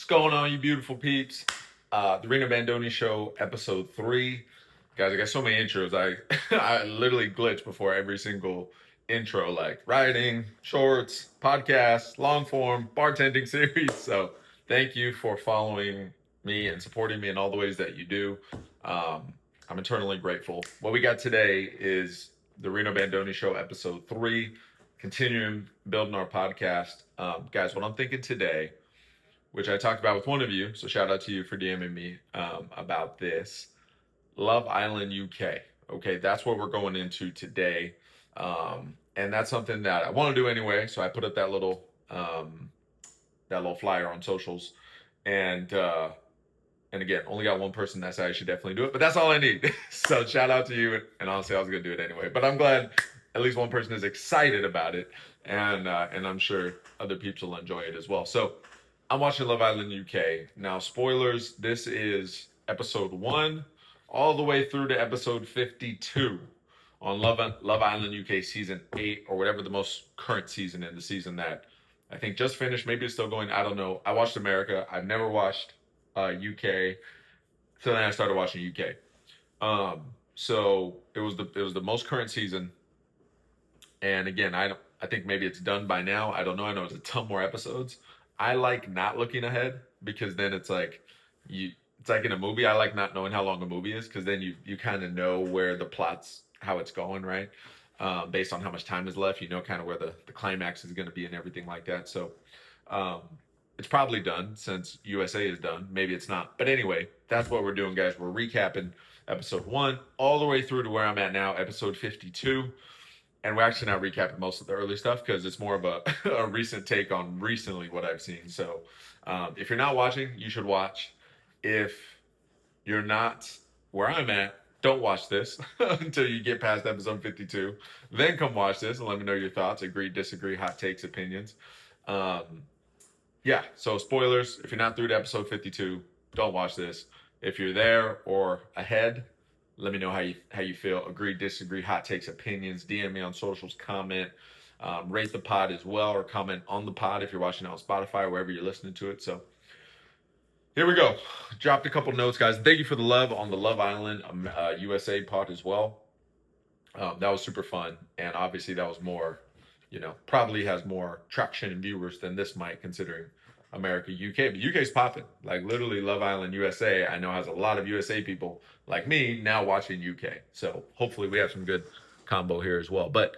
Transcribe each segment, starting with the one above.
What's going on, you beautiful peeps? The Reno Bandoni Show, episode 3. Guys, I got so many intros. I literally glitch before every single intro, like writing, shorts, podcast, long form, bartending series. So thank you for following me and supporting me in all the ways that you do. I'm eternally grateful. What we got today is the Reno Bandoni Show, episode 3, continuing building our podcast. Guys, what I'm thinking today, which I talked about with one of you, so shout out to you for DMing me about this. Love Island UK. Okay, that's what we're going into today. And that's something that I want to do anyway, so I put up that little flyer on socials. And again, only got one person that said I should definitely do it, but that's all I need. So shout out to you. And honestly, I was gonna do it anyway. But I'm glad at least one person is excited about it, and I'm sure other people will enjoy it as well. So I'm watching Love Island UK. Now, spoilers, this is episode 1 all the way through to episode 52 on Love Island UK season 8, or whatever the most current season in the season that I think just finished. Maybe it's still going. I don't know. I watched America. I've never watched UK. So then I started watching UK. So it was the most current season. And again, I think maybe it's done by now. I don't know. I know it's a ton more episodes. I like not looking ahead, because then it's like it's like in a movie. I like not knowing how long a movie is, because then you kind of know where the plot's, how it's going, right? Based on how much time is left, you know kind of where the climax is going to be and everything like that. So um, it's probably done since USA is done. Maybe it's not. But anyway, that's what we're doing, guys. We're recapping episode 1 all the way through to where I'm at now, episode 52. And we're actually not recapping most of the early stuff, because it's more of a recent take on recently what I've seen. So if you're not watching, you should watch. If you're not where I'm at, don't watch this until you get past episode 52. Then come watch this and let me know your thoughts. Agree, disagree, hot takes, opinions. Yeah, so spoilers. If you're not through to episode 52, don't watch this. If you're there or ahead, let me know how you feel. Agree, disagree, hot takes, opinions. DM me on socials, comment, rate the pod as well, or comment on the pod if you're watching it on Spotify or wherever you're listening to it. So here we go. Dropped a couple notes, guys. Thank you for the love on the Love Island USA pod as well. That was super fun, and obviously that was more, probably has more traction and viewers than this might, considering America, UK. But UK's popping. Like, literally, Love Island USA, I know, has a lot of USA people like me now watching UK. So hopefully we have some good combo here as well. But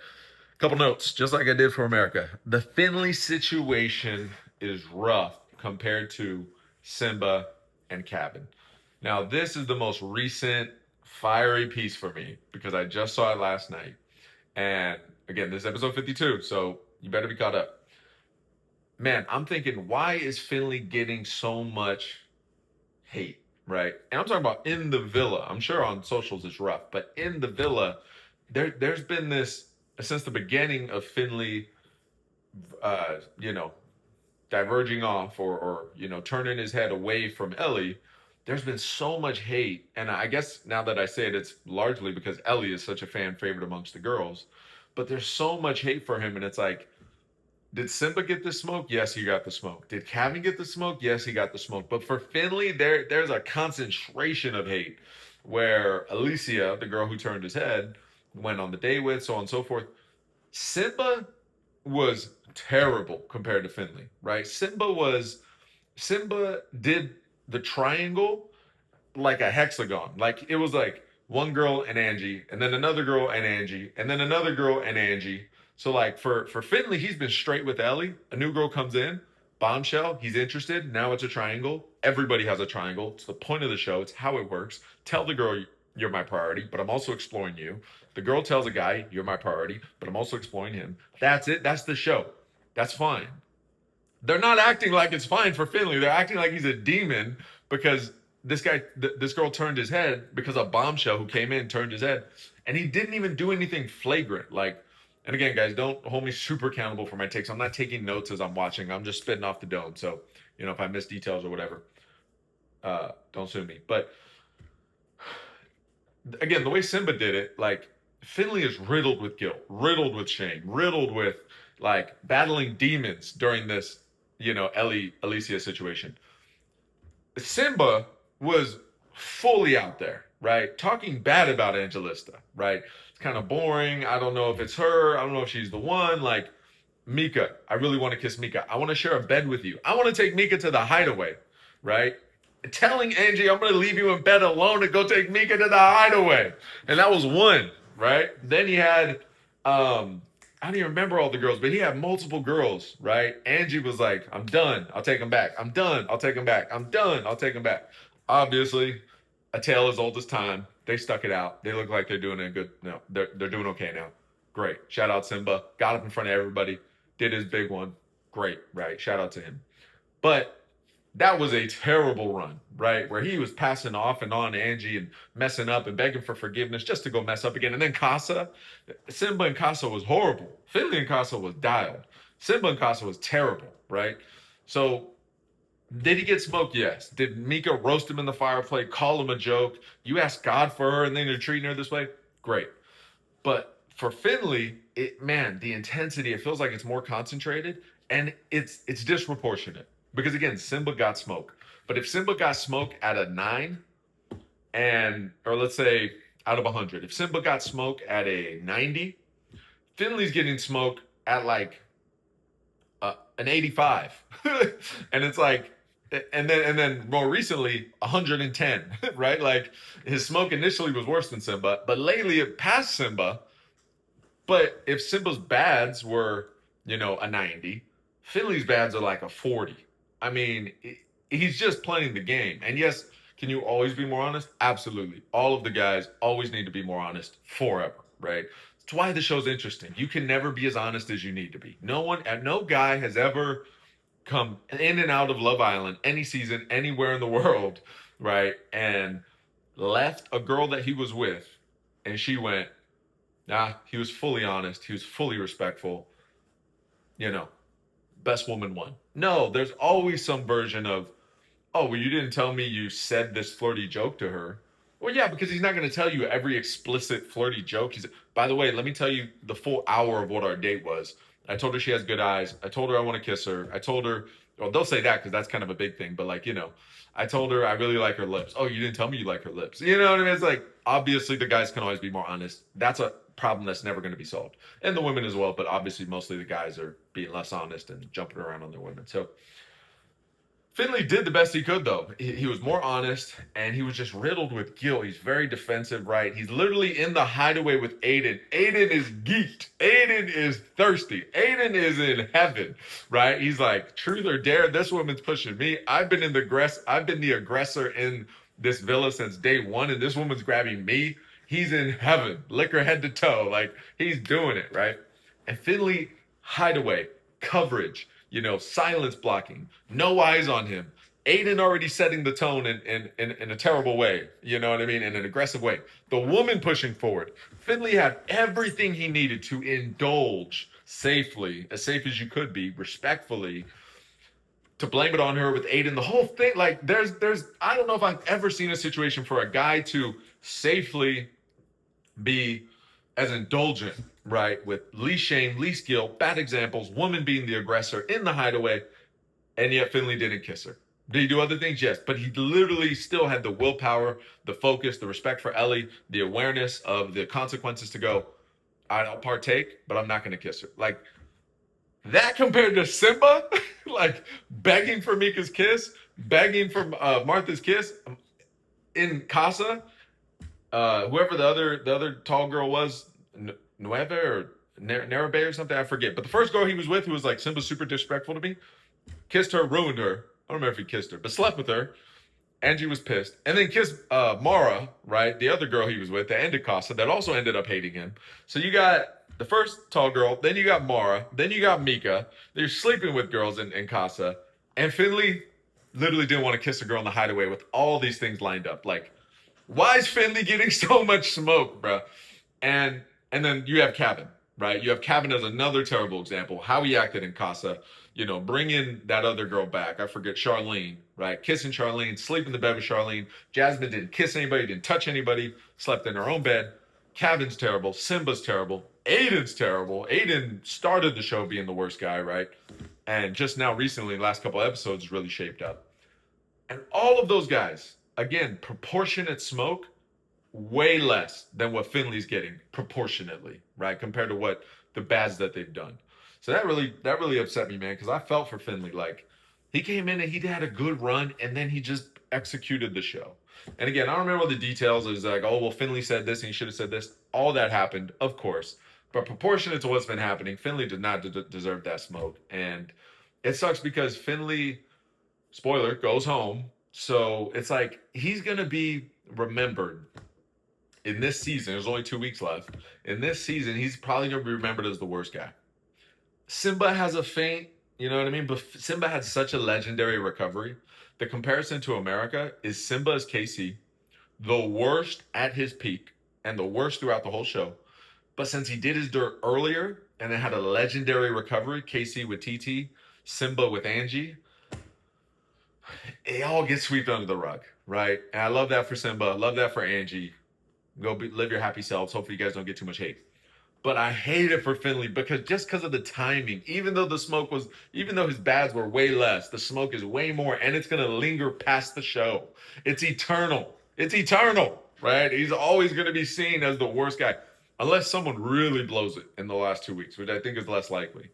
a couple notes, just like I did for America. The Finley situation is rough compared to Simba and Cabin. Now, this is the most recent fiery piece for me, because I just saw it last night. And again, this is episode 52, so you better be caught up. Man, I'm thinking, why is Finley getting so much hate, right? And I'm talking about in the villa. I'm sure on socials it's rough, but in the villa, there's been this since the beginning of Finley, uh, you know, diverging off, or turning his head away from Ellie. There's been so much hate, and I guess now that I say it, it's largely because Ellie is such a fan favorite amongst the girls. But there's so much hate for him, and it's like, did Simba get the smoke? Yes, he got the smoke. Did Kevin get the smoke? Yes, he got the smoke. But for Finley, there's a concentration of hate, where Alicia, the girl who turned his head, went on the date with, so on and so forth. Simba was terrible compared to Finley, right? Simba did the triangle like a hexagon. Like, it was like one girl and Angie, and then another girl and Angie, and then another girl and Angie. So like for Finley, he's been straight with Ellie. A new girl comes in, bombshell, he's interested. Now it's a triangle. Everybody has a triangle. It's the point of the show. It's how it works. Tell the girl you're my priority, but I'm also exploring you. The girl tells a guy, you're my priority, but I'm also exploring him. That's it. That's the show. That's fine. They're not acting like it's fine for Finley. They're acting like he's a demon, because this girl turned his head, because a bombshell who came in turned his head, and he didn't even do anything flagrant. Like, and again, guys, don't hold me super accountable for my takes. I'm not taking notes as I'm watching. I'm just spitting off the dome. So, if I miss details or whatever, don't sue me. But again, the way Simba did it, like, Finley is riddled with guilt, riddled with shame, riddled with, like, battling demons during this, Ellie Alicia situation. Simba was fully out there, right? Talking bad about Angelista, right? It's kind of boring. I don't know if it's her. I don't know if she's the one. Like, Mika, I really want to kiss Mika. I want to share a bed with you. I want to take Mika to the hideaway, right? Telling Angie I'm going to leave you in bed alone to go take Mika to the hideaway. And that was one, right? Then he had, I don't even remember all the girls, but he had multiple girls, right? Angie was like, I'm done. I'll take him back. I'm done. I'll take him back. I'm done. I'll take him back. Obviously, a tale as old as time. They stuck it out. They look like they're doing a good, no, they're doing okay now. Great. Shout out Simba. Got up in front of everybody. Did his big one. Great, right? Shout out to him. But that was a terrible run, right? Where he was passing off and on Angie and messing up and begging for forgiveness just to go mess up again. And then Casa, Simba and Casa was horrible. Finley and Casa was dialed. Simba and Casa was terrible, right? So did he get smoked? Yes. Did Mika roast him in the fireplace, call him a joke? You ask God for her and then you're treating her this way? Great. But for Finley, man, the intensity, it feels like it's more concentrated and it's disproportionate. Because again, Simba got smoke. But if Simba got smoke at a 9 and or let's say out of 100, if Simba got smoke at a 90, Finley's getting smoke at like an 85. And it's like and then more recently 110, right? Like his smoke initially was worse than Simba, but lately it passed Simba. But if Simba's bads were, a 90, Finley's bads are like a 40. I mean, he's just playing the game. And yes, can you always be more honest? Absolutely. All of the guys always need to be more honest forever, right? That's why the show's interesting. You can never be as honest as you need to be. No guy has ever come in and out of Love Island any season, anywhere in the world, right? And left a girl that he was with, and she went, nah, he was fully honest. He was fully respectful. You know, best woman won. No, there's always some version of, oh, well, you didn't tell me you said this flirty joke to her. Well, yeah, because he's not going to tell you every explicit flirty joke. By the way, let me tell you the full hour of what our date was. I told her she has good eyes. I told her I want to kiss her. I told her, well, they'll say that because that's kind of a big thing. But like, I told her I really like her lips. Oh, you didn't tell me you like her lips. You know what I mean? It's like, obviously the guys can always be more honest. That's a problem that's never going to be solved. And the women as well. But obviously mostly the guys are being less honest and jumping around on their women. So Finley did the best he could, though. He was more honest, and he was just riddled with guilt. He's very defensive, right? He's literally in the hideaway with Aiden. Aiden is geeked. Aiden is thirsty. Aiden is in heaven, right? He's like, truth or dare, this woman's pushing me. I've been the aggressor in this villa since day one, and this woman's grabbing me. He's in heaven, liquor head to toe. Like, he's doing it, right? And Finley, hideaway, coverage, silence blocking, no eyes on him. Aiden already setting the tone in a terrible way, you know what I mean? In an aggressive way. The woman pushing forward. Finley had everything he needed to indulge safely, as safe as you could be, respectfully, to blame it on her with Aiden. The whole thing, like, I don't know if I've ever seen a situation for a guy to safely be as indulgent, right? With least shame, least guilt, bad examples, woman being the aggressor in the hideaway, and yet Finley didn't kiss her. Did he do other things? Yes, but he literally still had the willpower, the focus, the respect for Ellie, the awareness of the consequences to go, I'll partake, but I'm not going to kiss her. Like, that compared to Simba, like begging for Mika's kiss, begging for Martha's kiss in Casa, whoever the other tall girl was, Nueve or Narabe or something, I forget. But the first girl he was with, who was like Simba's super disrespectful to me, kissed her, ruined her. I don't remember if he kissed her, but slept with her. Angie was pissed, and then kissed Mara, right, the other girl he was with, that ended Casa, that also ended up hating him. So you got the first tall girl, then you got Mara, then you got Mika. They're sleeping with girls in Casa, and Finley literally didn't want to kiss a girl in the hideaway with all these things lined up. Like, why is Finley getting so much smoke, bro? And then you have Cabin, right? You have Cabin as another terrible example. How he acted in Casa, bringing that other girl back. I forget, Charlene, right? Kissing Charlene, sleep in the bed with Charlene. Jasmine didn't kiss anybody, didn't touch anybody, slept in her own bed. Cabin's terrible. Simba's terrible. Aiden's terrible. Aiden started the show being the worst guy, right? And just now recently, last couple episodes, really shaped up. And all of those guys, again, proportionate smoke, way less than what Finley's getting proportionately, right? Compared to what the bads that they've done. So that really upset me, man, because I felt for Finley. Like he came in and he had a good run, and then he just executed the show. And again, I don't remember all the details. It was like, oh well, Finley said this and he should have said this. All that happened, of course, but proportionate to what's been happening, Finley did not deserve that smoke, and it sucks because Finley, spoiler, goes home. So it's like he's gonna be remembered in this season. There's only 2 weeks left. In this season, he's probably gonna be remembered as the worst guy. Simba has a faint, you know what I mean? But Simba had such a legendary recovery. The comparison to America is Simba as KC, the worst at his peak and the worst throughout the whole show. But since he did his dirt earlier and then had a legendary recovery, KC with TT, Simba with Angie, it all gets swept under the rug, right? And I love that for Simba. I love that for Angie. Live your happy selves. Hopefully, you guys don't get too much hate. But I hate it for Finley because of the timing. Even though even though his bads were way less, the smoke is way more, and it's gonna linger past the show. It's eternal. It's eternal, right? He's always gonna be seen as the worst guy, unless someone really blows it in the last 2 weeks, which I think is less likely.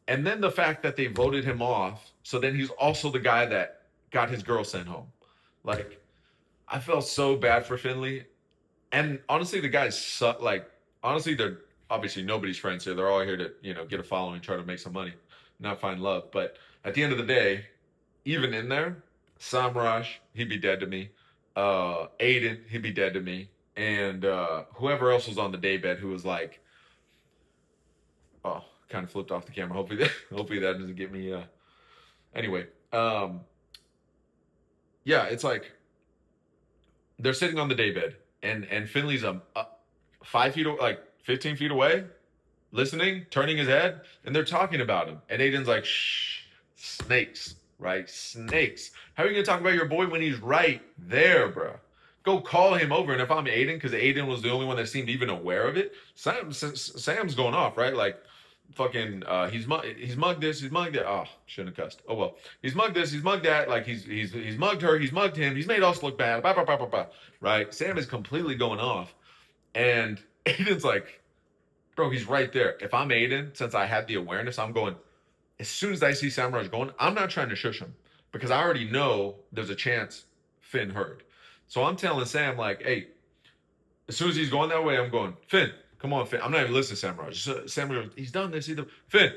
And then the fact that they voted him off, so then he's also the guy that got his girl sent home. Like, I felt so bad for Finley. And honestly, the guys suck. Like, honestly, they're obviously nobody's friends here. They're all here to, get a following, try to make some money, not find love. But at the end of the day, even in there, Samraj, he'd be dead to me. Aiden, he'd be dead to me. And whoever else was on the daybed who was like, oh, kind of flipped off the camera. Hopefully that doesn't get me. Anyway, yeah, it's like they're sitting on the daybed, and Finley's 5 feet, like 15 feet away, listening, turning his head, and they're talking about him. And Aiden's like, shh, snakes, right? Snakes. How are you gonna talk about your boy when he's right there, bro? Go call him over. And if I'm Aiden, because Aiden was the only one that seemed even aware of it, Sam's going off, right? Like, fucking, he's mugged this, he's mugged that. Oh, shouldn't have cussed. Oh well, he's mugged this, he's mugged that. Like he's mugged her, he's mugged him, he's made us look bad. Bah, bah, bah, bah, bah. Right? Sam is completely going off, and Aiden's like, bro, he's right there. If I'm Aiden, since I had the awareness, I'm going. As soon as I see Samraj going, I'm not trying to shush him because I already know there's a chance Finn heard. So I'm telling Sam like, hey, as soon as he's going that way, I'm going, Finn, come on, Finn. I'm not even listening to Samraj. Sam goes, he's done this. Finn,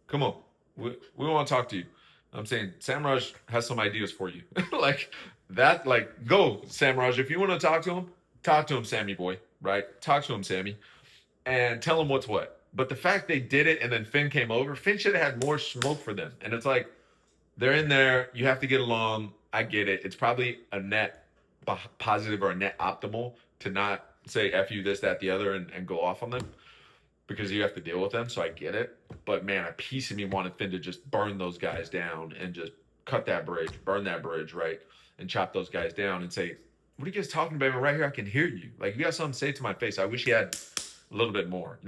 come on. We want to talk to you. I'm saying Samraj has some ideas for you. Like that, like, go, Samraj. If you want to talk to him, Sammy boy, right? Talk to him, Sammy, and tell him what's what. But the fact they did it and then Finn came over, Finn should have had more smoke for them. And it's like, they're in there. You have to get along. I get it. It's probably a net positive or a net optimal to not say F you, this, that, the other, and go off on them because you have to deal with them. So I get it. But man, a piece of me wanted Finn to just burn those guys down and just cut that bridge, burn that bridge, right? And chop those guys down and say, what are you guys talking about? Right here, I can hear you. Like, you got something to say to my face. I wish he had a little bit more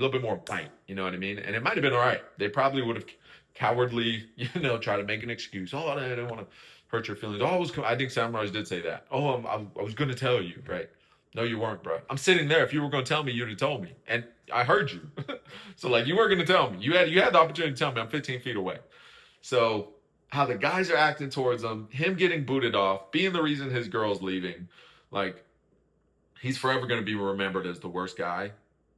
bite. You know what I mean? And it might have been all right. They probably would have cowardly, try to make an excuse. Oh, I didn't want to hurt your feelings. Oh, I think Samraj did say that. Oh, I was going to tell you, right? No, you weren't, bro. I'm sitting there. If you were going to tell me, you'd have told me. And I heard you. So, like, you weren't going to tell me. You had the opportunity to tell me. I'm 15 feet away. So, how the guys are acting towards him getting booted off, being the reason his girl's leaving, like, he's forever going to be remembered as the worst guy.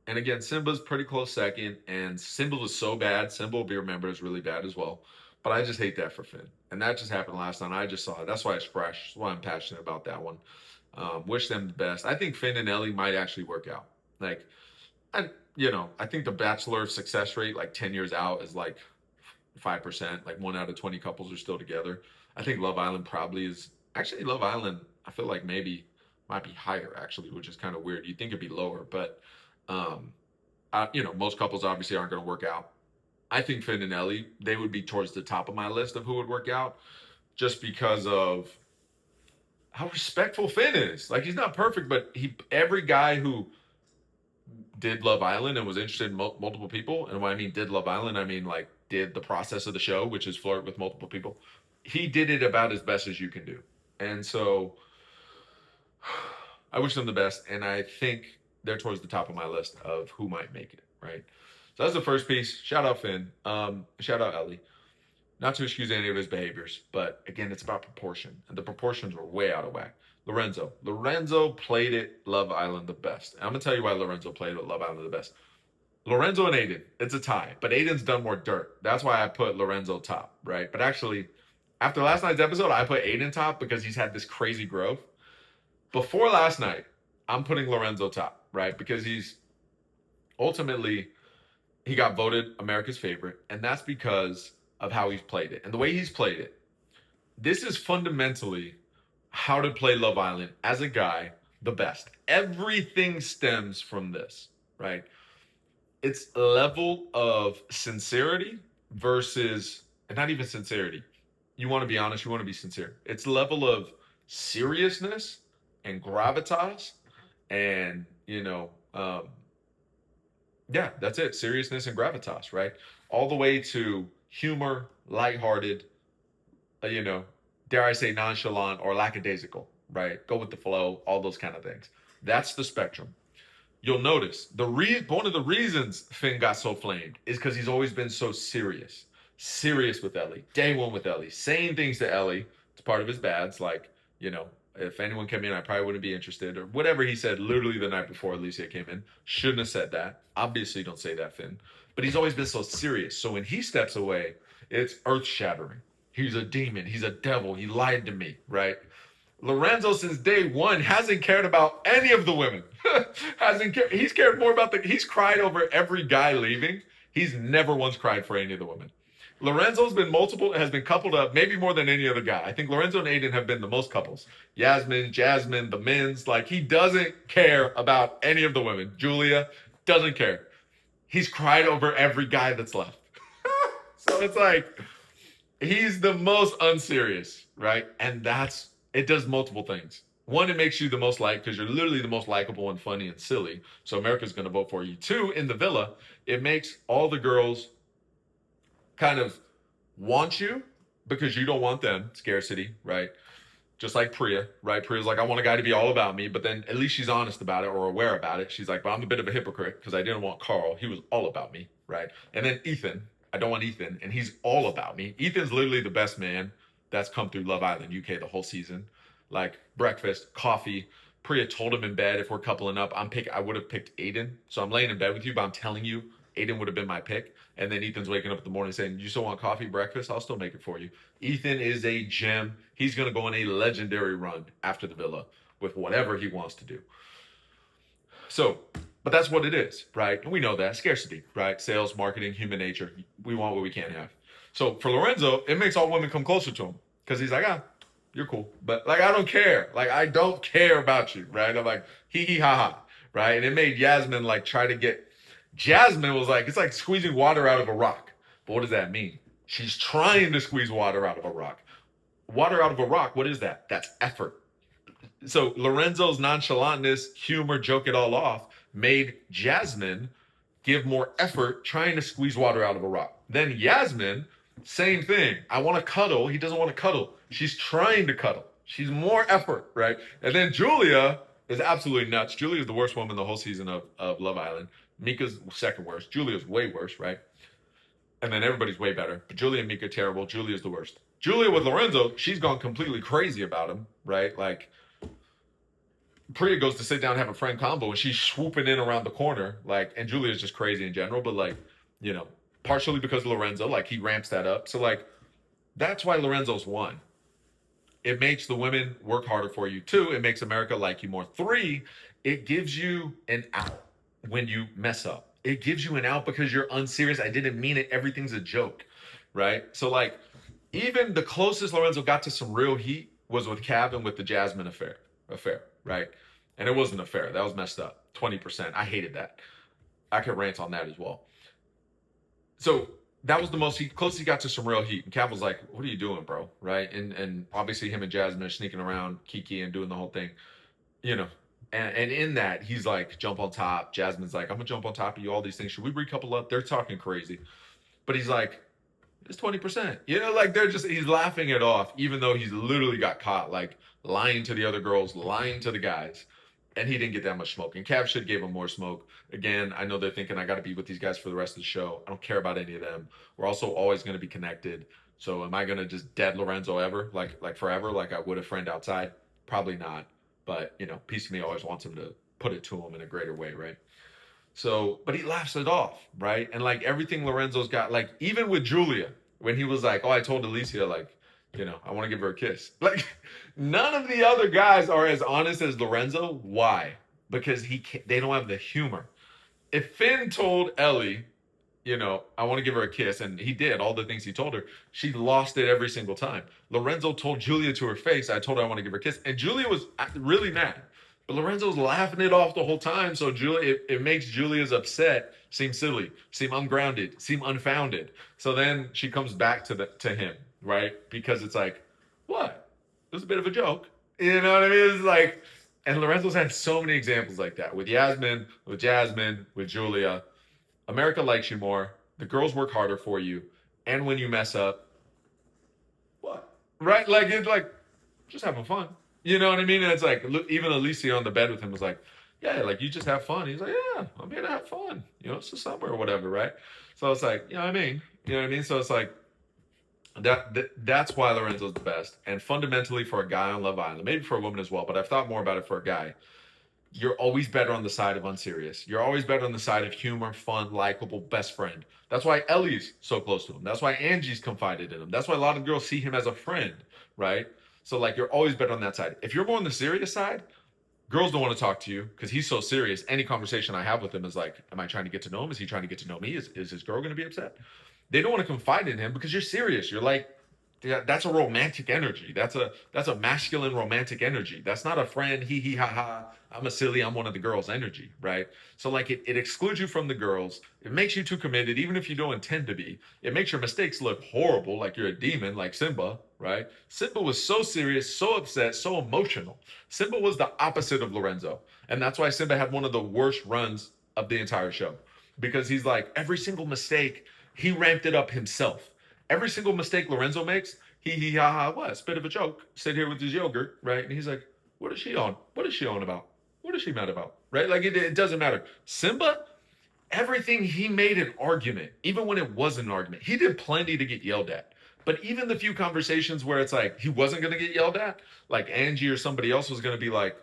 And again, Simba's pretty close second, and Simba was so bad. Simba will be remembered as really bad as well. But I just hate that for Finn. And that just happened last night. I just saw it. That's why it's fresh. That's why I'm passionate about that one. Wish them the best. I think Finn and Ellie might actually work out. Like, I think the Bachelor success rate, like 10 years out, is like 5%. Like 1 out of 20 couples are still together. I think Love Island probably is. Actually, Love Island, I feel like maybe might be higher, actually, which is kind of weird. You'd think it'd be lower. But, most couples obviously aren't going to work out. I think Finn and Ellie, they would be towards the top of my list of who would work out just because of how respectful Finn is. Like, he's not perfect, but every guy who did Love Island and was interested in multiple people, and when I mean did Love Island, I mean, like, did the process of the show, which is flirt with multiple people. He did it about as best as you can do. And so I wish them the best, and I think they're towards the top of my list of who might make it, right? So that's the first piece. Shout out Finn. Shout out Ellie. Not to excuse any of his behaviors, but again, it's about proportion, and the proportions were way out of whack. Lorenzo played it Love Island the best. And I'm gonna tell you why Lorenzo played it Love Island the best. Lorenzo and Aiden, it's a tie, but Aiden's done more dirt. That's why I put Lorenzo top, right? But actually, after last night's episode, I put Aiden top because he's had this crazy growth. Before last night, I'm putting Lorenzo top, right? Because he's ultimately he got voted America's favorite, and that's because of how he's played it and the way he's played it. This is fundamentally how to play Love Island as a guy the best. Everything stems from this, right? It's a level of sincerity versus, and not even sincerity. You want to be honest, you want to be sincere. It's a level of seriousness and gravitas, and yeah, that's it. Seriousness and gravitas, right? All the way to humor, lighthearted, you know, dare I say nonchalant or lackadaisical, right? Go with the flow, all those kind of things. That's the spectrum. You'll notice one of the reasons Finn got so flamed is because he's always been so serious with Ellie. Day one with Ellie, saying things to Ellie. It's part of his bads, like if anyone came in, I probably wouldn't be interested, or whatever he said literally the night before Alicia came in. Shouldn't have said that. Obviously, don't say that, Finn. But he's always been so serious. So when he steps away, it's earth shattering. He's a demon. He's a devil. He lied to me, right? Lorenzo, since day one, hasn't cared about any of the women. Hasn't cared. He's cared more about he's cried over every guy leaving. He's never once cried for any of the women. Lorenzo's been has been coupled up maybe more than any other guy. I think Lorenzo and Aiden have been the most couples. Yasmin, Jasmine, the men's. Like, he doesn't care about any of the women. Julia doesn't care. He's cried over every guy that's left. So it's like, he's the most unserious, right? And it does multiple things. One, it makes you the most liked because you're literally the most likable and funny and silly. So America's going to vote for you. Two, in the villa, it makes all the girls kind of want you because you don't want them. Scarcity, right? Just like Priya, right? Priya's like, I want a guy to be all about me, but then at least she's honest about it or aware about it. She's like, but I'm a bit of a hypocrite because I didn't want Carl. He was all about me, right? And then Ethan, I don't want Ethan, and he's all about me. Ethan's literally the best man that's come through Love Island UK the whole season. Like, breakfast, coffee. Priya told him in bed, if we're coupling up, I would have picked Aiden. So I'm laying in bed with you, but I'm telling you, Aiden would have been my pick. And then Ethan's waking up in the morning saying, you still want coffee, breakfast? I'll still make it for you. Ethan is a gem. He's going to go on a legendary run after the villa with whatever he wants to do. So, but that's what it is, right? And we know that. Scarcity, right? Sales, marketing, human nature. We want what we can't have. So for Lorenzo, it makes all women come closer to him because he's like, you're cool. But like, I don't care. Like, I don't care about you, right? I'm like, hee hee ha ha, right? And it made Yasmin like try to get, Jasmine was like, it's like squeezing water out of a rock. But what does that mean? She's trying to squeeze water out of a rock. Water out of a rock, what is that? That's effort. So Lorenzo's nonchalantness, humor, joke it all off, made Jasmine give more effort trying to squeeze water out of a rock. Then Yasmin, same thing. I want to cuddle. He doesn't want to cuddle. She's trying to cuddle. She's more effort, right? And then Julia is absolutely nuts. Julia is the worst woman the whole season of Love Island. Mika's second worst. Julia's way worse, right? And then everybody's way better. But Julia and Mika, terrible. Julia's the worst. Julia with Lorenzo, she's gone completely crazy about him, right? Like, Priya goes to sit down and have a friend combo, and she's swooping in around the corner, like, and Julia's just crazy in general, but like, partially because of Lorenzo, like, he ramps that up. So like, that's why Lorenzo's won. It makes the women work harder for you. Two, it makes America like you more. Three, it gives you an out when you mess up. It gives you an out because you're unserious. I didn't mean it. Everything's a joke, right? So like, even the closest Lorenzo got to some real heat was with Cav and with the Jasmine affair, right? And it wasn't a affair. That was messed up. 20%. I hated that. I could rant on that as well. So that was the most close he got to some real heat. And Cav was like, what are you doing, bro? Right? And obviously him and Jasmine are sneaking around Kiki and doing the whole thing, And in that, he's like, jump on top. Jasmine's like, I'm going to jump on top of you, all these things. Should we recouple up? They're talking crazy. But he's like, It's 20%. You know, like he's laughing it off, even though he's literally got caught, like lying to the other girls, lying to the guys, and he didn't get that much smoke. And Cav should gave him more smoke. Again, I know they're thinking I got to be with these guys for the rest of the show. I don't care about any of them. We're also always going to be connected. So am I going to just dead Lorenzo ever, like forever, like I would a friend outside? Probably not. But you know, piece of me always wants him to put it to him in a greater way, right? So, but he laughs it off, right? And like everything Lorenzo's got, like even with Julia, when he was like, "Oh, I told Alicia, like, you know, I want to give her a kiss." Like, none of the other guys are as honest as Lorenzo. Why? Because they don't have the humor. If Finn told Ellie, you know, I want to give her a kiss, and he did all the things he told her, she lost it every single time. Lorenzo told Julia to her face, I told her I want to give her a kiss, and Julia was really mad. But Lorenzo's laughing it off the whole time, so it makes Julia's upset seem silly, seem ungrounded, seem unfounded. So then she comes back to him, right? Because it's like, what? It was a bit of a joke. You know what I mean? It's like, and Lorenzo's had so many examples like that with Jasmine, with Julia. America likes you more. The girls work harder for you. And when you mess up, what? Right? Like, it's like, just having fun. You know what I mean? And it's like, look, even Alicia on the bed with him was like, yeah, like, you just have fun. He's like, yeah, I'm here to have fun. You know, it's the summer or whatever, right? So it's like, you know what I mean? You know what I mean? So it's like, that's why Lorenzo's the best. And fundamentally for a guy on Love Island, maybe for a woman as well, but I've thought more about it for a guy. You're always better on the side of unserious. You're always better on the side of humor, fun, likable, best friend. That's why Ellie's so close to him. That's why Angie's confided in him. That's why a lot of girls see him as a friend, right? So like you're always better on that side. If you're more on the serious side, girls don't want to talk to you because he's so serious. Any conversation I have with him is like, am I trying to get to know him? Is he trying to get to know me? Is his girl going to be upset? They don't want to confide in him because you're serious. You're like, yeah, that's a romantic energy. That's a masculine romantic energy. That's not a friend, hee hee ha ha. I'm a silly, I'm one of the girls energy, right? So like it excludes you from the girls. It makes you too committed, even if you don't intend to be. It makes your mistakes look horrible, like you're a demon, like Simba, right? Simba was so serious, so upset, so emotional. Simba was the opposite of Lorenzo. And that's why Simba had one of the worst runs of the entire show. Because he's like, every single mistake, he ramped it up himself. Every single mistake Lorenzo makes, he ha ha, what? It's a bit of a joke. Sit here with his yogurt, right? And he's like, what is she on? What is she on about? What is she mad about? Right? Like it doesn't matter. Simba, everything he made an argument, even when it wasn't an argument. He did plenty to get yelled at. But even the few conversations where it's like he wasn't going to get yelled at, like Angie or somebody else was going to be like,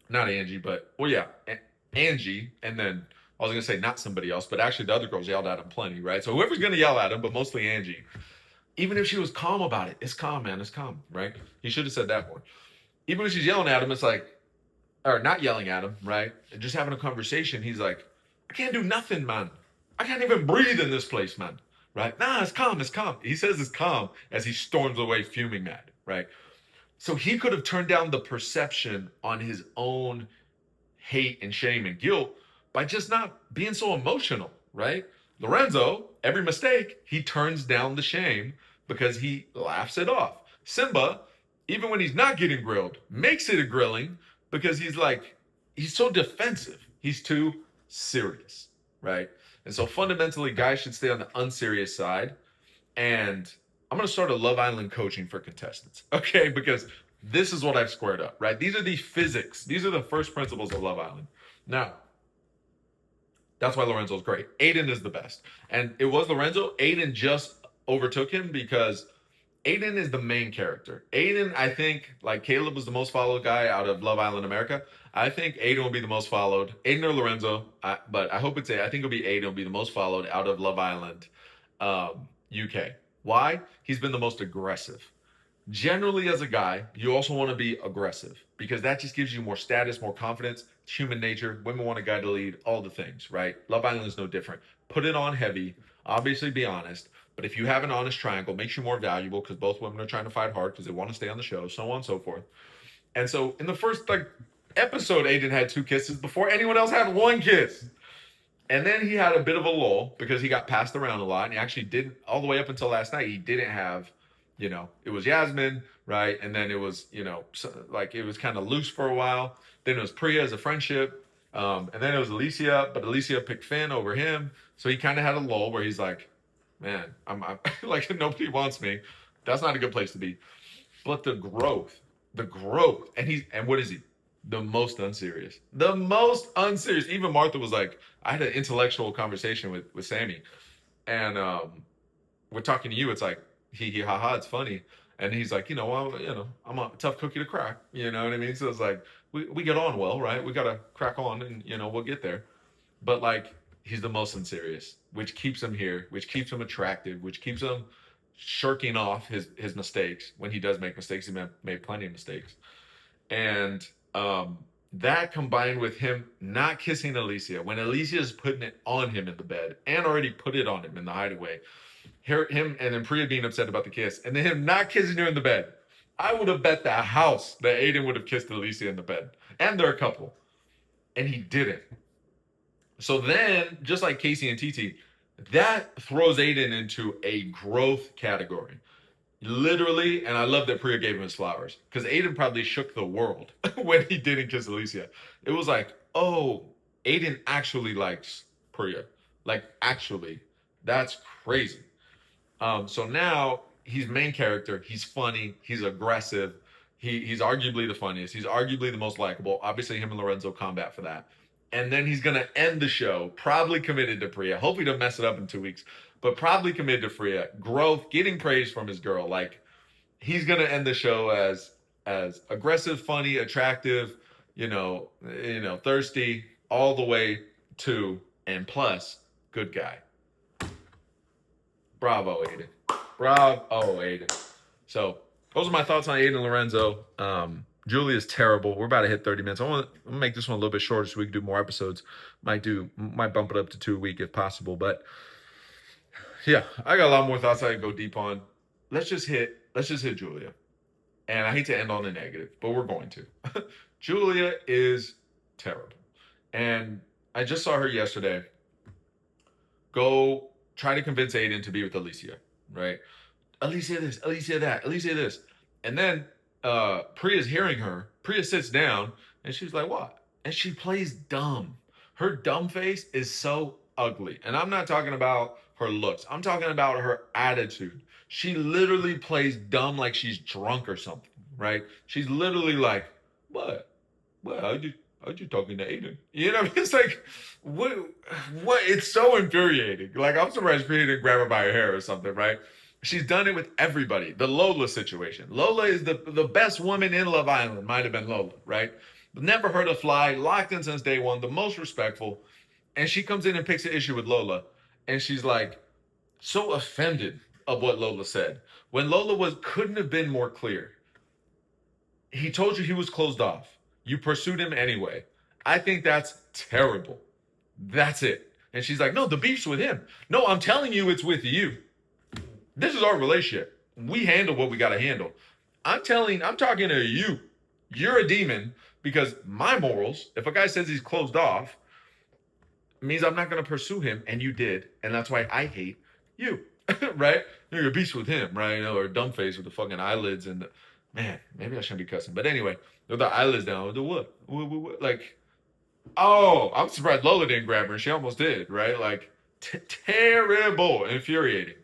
not Angie, but, well, yeah, Angie, and then I was going to say not somebody else, but actually the other girls yelled at him plenty, right? So whoever's going to yell at him, but mostly Angie, even if she was calm about it, it's calm, man, it's calm, right? He should have said that more. Even if she's yelling at him, it's like, or not yelling at him, right? And just having a conversation, he's like, I can't do nothing, man. I can't even breathe in this place, man. Right? Nah, it's calm, it's calm. He says it's calm as he storms away fuming mad, right? So he could have turned down the perception on his own hate and shame and guilt by just not being so emotional, right? Lorenzo, every mistake, he turns down the shame because he laughs it off. Simba, even when he's not getting grilled, makes it a grilling because he's like, he's so defensive. He's too serious, right? And so fundamentally, guys should stay on the unserious side. And I'm going to start a Love Island coaching for contestants, okay? Because this is what I've squared up, right? These are the physics. These are the first principles of Love Island. Now, that's why Lorenzo's great. Aiden is the best. And it was Lorenzo. Aiden just overtook him because Aiden is the main character. Aiden, I think, like Caleb was the most followed guy out of Love Island America. I think Aiden will be the most followed. Aiden or Lorenzo, but I hope it's I think it'll be Aiden will be the most followed out of Love Island UK. Why? He's been the most aggressive. Generally, as a guy, you also want to be aggressive because that just gives you more status, more confidence. It's human nature. Women want a guy to lead, all the things, right? Love Island is no different. Put it on heavy. Obviously, be honest. But if you have an honest triangle, makes you more valuable because both women are trying to fight hard because they want to stay on the show, so on and so forth. And so in the first episode, Aiden had 2 kisses before anyone else had 1 kiss. And then he had a bit of a lull because he got passed around a lot. And he actually didn't, all the way up until last night, he didn't have, it was Yasmin, right? And then it was, it was kind of loose for a while. Then it was Priya as a friendship. And then it was Alicia, but Alicia picked Finn over him. So he kind of had a lull where he's like, man, I'm like nobody wants me. That's not a good place to be. But the growth, and what is he? The most unserious. The most unserious. Even Martha was like, I had an intellectual conversation with Sammy, and we're talking to you. It's like he ha ha. It's funny, and he's like, well, I'm a tough cookie to crack. You know what I mean? So it's like we get on well, right? We gotta crack on, and we'll get there. But like he's the most unserious, which keeps him here, which keeps him attractive, which keeps him shirking off his mistakes. When he does make mistakes, he made plenty of mistakes. And that combined with him not kissing Alicia, when Alicia is putting it on him in the bed and already put it on him in the hideaway, him and then Priya being upset about the kiss, and then him not kissing her in the bed. I would have bet the house that Aiden would have kissed Alicia in the bed. And they're a couple. And he didn't. So then, just like Casey and Titi, that throws Aiden into a growth category. Literally, and I love that Priya gave him his flowers, because Aiden probably shook the world when he didn't kiss Alicia. It was like, oh, Aiden actually likes Priya. Like, actually. That's crazy. So now he's main character. He's funny. He's aggressive. He's arguably the funniest. He's arguably the most likable. Obviously, him and Lorenzo combat for that. And then he's gonna end the show probably committed to Priya. Hope he doesn't mess it up in 2 weeks, but probably committed to Priya. Growth, getting praise from his girl. Like he's gonna end the show as aggressive, funny, attractive, thirsty, all the way to and plus good guy. Bravo, Aiden. Bravo, Aiden. So those are my thoughts on Aiden and Lorenzo. Julia's terrible. We're about to hit 30 minutes. I'm gonna make this one a little bit shorter so we can do more episodes. Might bump it up to 2 a week if possible. But yeah, I got a lot more thoughts I can go deep on. Let's just hit Julia. And I hate to end on a negative, but we're going to. Julia is terrible. And I just saw her yesterday go try to convince Aiden to be with Alicia, right? Alicia this, Alicia that, Alicia this. And then Priya's hearing her. Priya sits down and she's like, what? And she plays dumb. Her dumb face is so ugly. And I'm not talking about her looks. I'm talking about her attitude. She literally plays dumb like she's drunk or something, right? She's literally like, what? What? How'd you talking to Aiden? It's like, what? It's so infuriating. Like, I'm surprised Priya didn't grab her by her hair or something, right? She's done it with everybody. The Lola situation. Lola is the best woman in Love Island. Might have been Lola, right? Never heard a fly. Locked in since day one. The most respectful. And she comes in and picks an issue with Lola. And she's like, so offended of what Lola said. When Lola couldn't have been more clear. He told you he was closed off. You pursued him anyway. I think that's terrible. That's it. And she's like, no, the beef's with him. No, I'm telling you it's with you. This is our relationship. We handle what we got to handle. I'm talking to you. You're a demon because my morals, if a guy says he's closed off, means I'm not going to pursue him. And you did. And that's why I hate you. Right? You're a beast with him, right? Or a dumb face with the fucking eyelids and man, maybe I shouldn't be cussing. But anyway, with the eyelids down, the what? Like, oh, I'm surprised Lola didn't grab her and she almost did, right? Like, terrible, infuriating.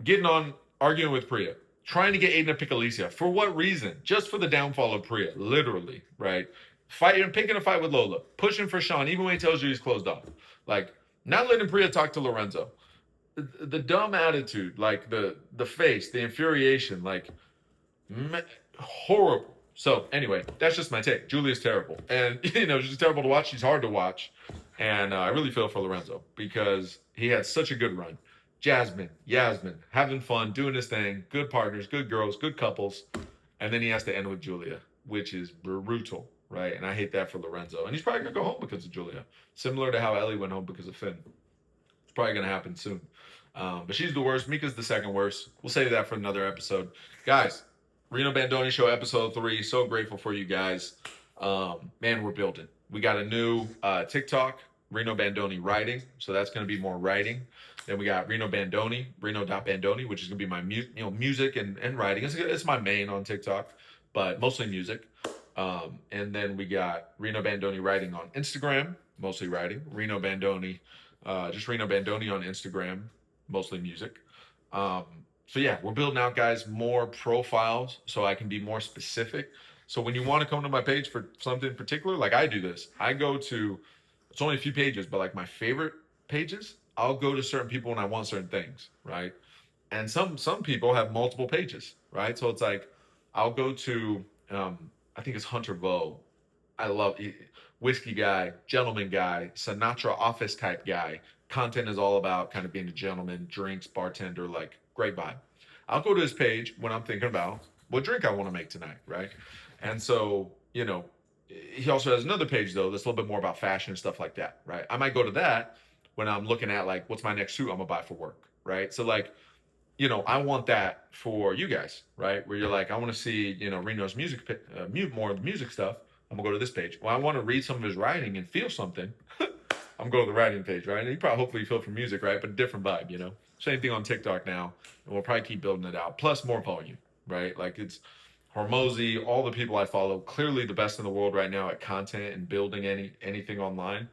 Getting on, arguing with Priya, trying to get Aiden to pick Alicia. For what reason? Just for the downfall of Priya, literally, right? Picking a fight with Lola, pushing for Sean, even when he tells you he's closed off. Like, not letting Priya talk to Lorenzo. The dumb attitude, like the face, the infuriation, like, horrible. So anyway, that's just my take. Julia's terrible. And, she's terrible to watch. She's hard to watch. And I really feel for Lorenzo because he had such a good run. Yasmin, having fun, doing his thing, good partners, good girls, good couples. And then he has to end with Julia, which is brutal, right? And I hate that for Lorenzo. And he's probably going to go home because of Julia. Similar to how Ellie went home because of Finn. It's probably going to happen soon. But she's the worst. Mika's the second worst. We'll save that for another episode. Guys, Reno Bandoni Show, episode 3. So grateful for you guys. Man, we're building. We got a new TikTok, Reno Bandoni Writing. So that's going to be more writing. Then we got Reno Bandoni, Reno.Bandoni, which is going to be my music and writing. It's my main on TikTok, but mostly music. And then we got Reno Bandoni Writing on Instagram, mostly writing. Reno Bandoni, just Reno Bandoni on Instagram. mostly music. Um, so yeah, we're building out, guys, more profiles so I can be more specific. So when you want to come to my page for something in particular, like I do this, I go to, it's only a few pages, but like my favorite pages, I'll go to certain people when I want certain things, right? And some people have multiple pages, right? So it's like I'll go to I think it's Hunter Vo. I love whiskey guy, gentleman guy, Sinatra office type guy. Content is all about kind of being a gentleman, drinks, bartender, like great vibe. I'll go to his page when I'm thinking about what drink I want to make tonight, right? And so, he also has another page though that's a little bit more about fashion and stuff like that, right? I might go to that when I'm looking at like what's my next suit I'm gonna buy for work, right? So like I want that for you guys, right? Where you're like, I want to see, Reno's music, more of the music stuff. I'm gonna go to this page. Well, I want to read some of his writing and feel something. I'm going to the writing page, right? And you probably hopefully feel from music, right? But different vibe. Same thing on TikTok now, and we'll probably keep building it out. Plus more volume, right? Like it's Hormozy, all the people I follow, clearly the best in the world right now at content and building anything online,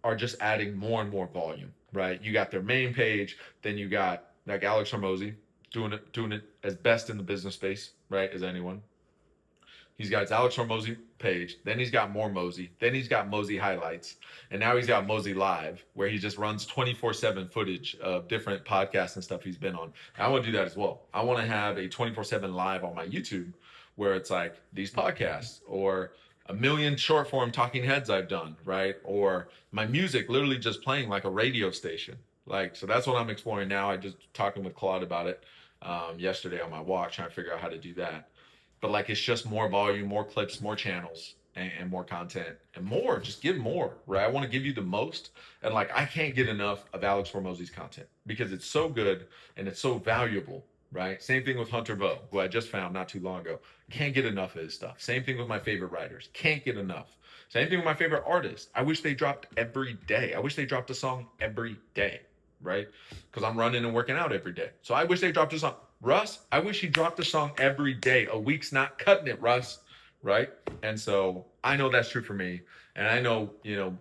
are just adding more and more volume, right? You got their main page, then you got like Alex Hormozy doing it as best in the business space, right, as anyone. He's got his Alex Hormozy page, then he's got more Mosey, then he's got Mosey highlights, and now he's got Mosey Live, where he just runs 24/7 footage of different podcasts and stuff he's been on. And I want to do that as well. I want to have a 24/7 live on my YouTube, where it's like these podcasts or a million short form talking heads I've done, right? Or my music literally just playing like a radio station. Like, so that's what I'm exploring now. I just talking with Claude about it yesterday on my walk, trying to figure out how to do that. But like, it's just more volume, more clips, more channels, and more content, and more. Just give more, right? I want to give you the most, and like, I can't get enough of Alex Hormozy's content because it's so good and it's so valuable, right? Same thing with Hunter Vo, who I just found not too long ago. Can't get enough of his stuff. Same thing with my favorite writers. Can't get enough. Same thing with my favorite artists. I wish they dropped every day. I wish they dropped a song every day, right? Because I'm running and working out every day. So I wish they dropped a song. Russ, I wish he dropped a song every day. A week's not cutting it, Russ, right? And so I know that's true for me. And I know,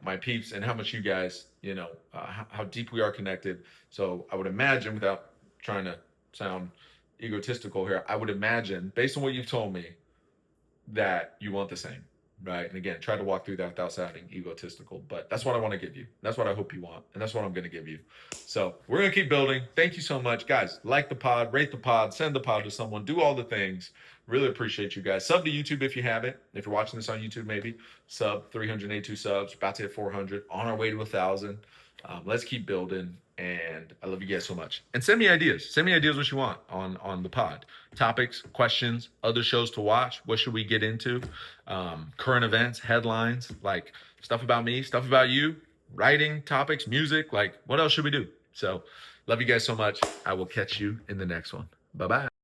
my peeps and how much you guys, how deep we are connected. So I would imagine, without trying to sound egotistical here, I would imagine, based on what you've told me, that you want the same, right? And again, try to walk through that without sounding egotistical, but that's what I want to give you. That's what I hope you want, and that's what I'm going to give you. So we're going to keep building. Thank you so much, guys. Like the pod, rate the pod, send the pod to someone, do all the things. Really appreciate you guys. Sub to YouTube if you haven't. If you're watching this on YouTube, maybe sub. 382 subs, about to hit 400, on our way to 1,000. Let's keep building, and I love you guys so much. And send me ideas. Send me ideas what you want on the pod. Topics, questions, other shows to watch. What should we get into? Current events, headlines, like stuff about me, stuff about you, writing, topics, music. Like, what else should we do? So, love you guys so much. I will catch you in the next one. Bye-bye.